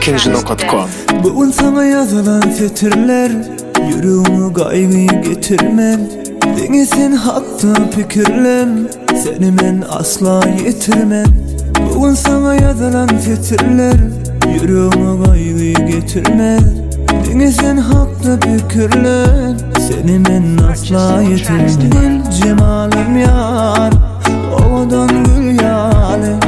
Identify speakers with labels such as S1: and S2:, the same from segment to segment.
S1: Kingino.com.
S2: Bugün sana yazılan fetirler yüreğime kaygıyı getirmem. Denizin hatta fikirlem seni men asla yitirmem. Bugün sana yazılan fetirler yüreğime kaygıyı getirmem. Denizin hatta fikirlem seni men asla yitirmem. Gül cemalim yar odan gül yale.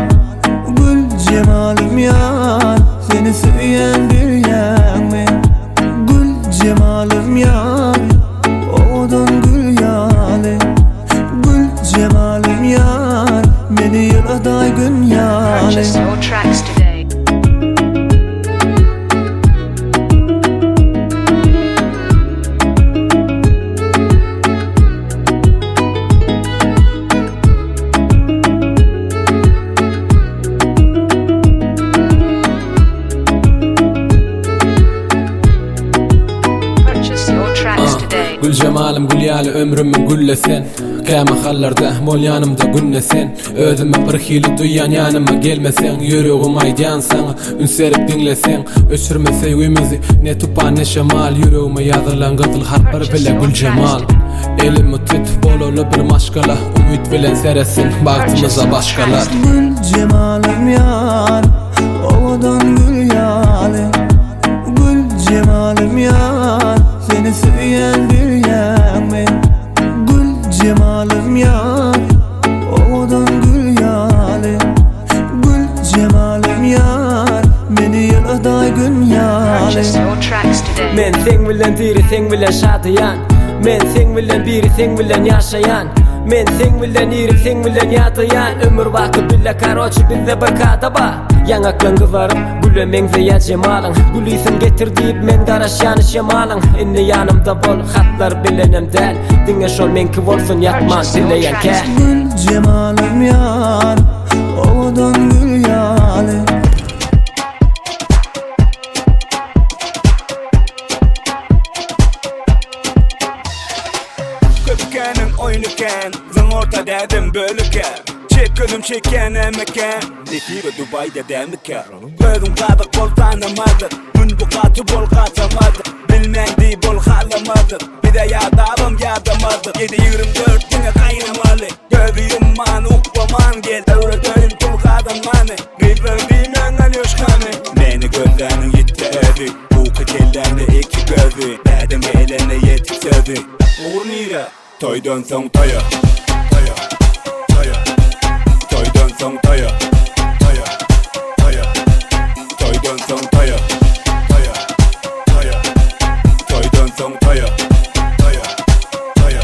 S2: Gül cemalim yar seni söyleyen bir yanme. Gül cemalim yar odan gül yale. Gül cemalim yar beni yıladay gün yale.
S3: Purchase your tracks today.
S4: Gül cemalim gül yali ömrümün güllesen. Kâme hallarda mol yanımda günnesen. Özüme bir hili duyan yanıma gelmesen. Yüreğim aydan sana ünserip dinlesen. Öçürmese uyumuzi ne tupa ne şemal. Yüreğime yazılan gızıl harplar bile gül cemal. Elimi tut bololu bir maşkala. Umut bilen seresin baktımıza başkalar.
S2: Gül cemalim yar odan gül yale. Gül cemalim yar seni söyleyen bir yanme. Gül cemalim yar odan gül yale. Gül cemalim yar beni yıladay gün yale.
S3: Purchase your tracks today.
S5: Men sen bilen diri sen bilen şadıyan. Men sen bilen biri sen bilen yaşayan. Men sen bilen iri sen bilen yatayan. Ömür vakı bile karoçu bizde bir kataba. Yanaklan kızarım güle menze ya cemalın. Gül isim getir deyip men garaş yanı şemalın. İnni yanımda bol hatlar bilenem del. Dinge şol menki olsun yatman dileyen kel.
S2: Gül cemalim yar odan gül yale.
S6: Köpkenin oynuken zın orta dedim bölüken. Çek gözüm çeken emeken Netibe Dubai'de demiken. Gözüm kadı kol tanımadı. Gün bu katı bol katamadı. Bilmen di bol halamadı. Bir de yadalım yadamadı. 7-24 güne kaynamalı. Gözü yumman ukvaman gel. Öğreteyim kul kadınmanı. River dimen alyoşkanı. Beni gözlerinin yitti ödü. Bu kıtellerinde iki gözü. Dedim eline yetik sözü. Uğur nire toydan son toya. Toya toya. Toydan son toya. Toya toya. Toydan son toya. Toya toya. Toydan son toya. Toya toya.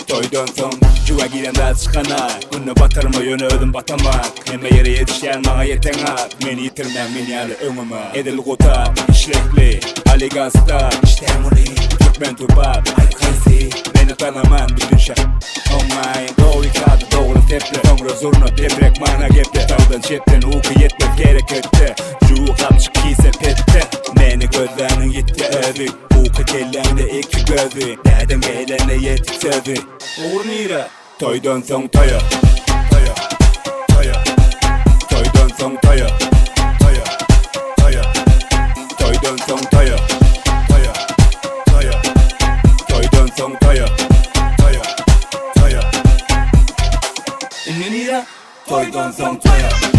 S6: Toydan son Juva giren da çıkana. Günü batırma yönü ödüm batamak. Hemme yere yetişen bana yeten ak. Meni yitirmem meni alı önüme. Edil kuta işlekli Aligas'ta işte emri Türkmen turbab ay kaysi. Beni tanıman bütün şak. Oh my doğru kadı doğru teple. Sonra zurna deprek mana gepte. Tavdan çepten uku yetmez gerek ötte. Juğu kapçı kiyse pette. Beni gözlerinin yitti ödü. Uku tellerinde iki gözü. Dedim eğlenle yetik sözü. Uğur nire toydan son toya. Toya toya. Toydan son toya. Toya toya. Toydan son toya. Toya toya. Toydan son toya. Toya toya. İnne nire toydan son toya.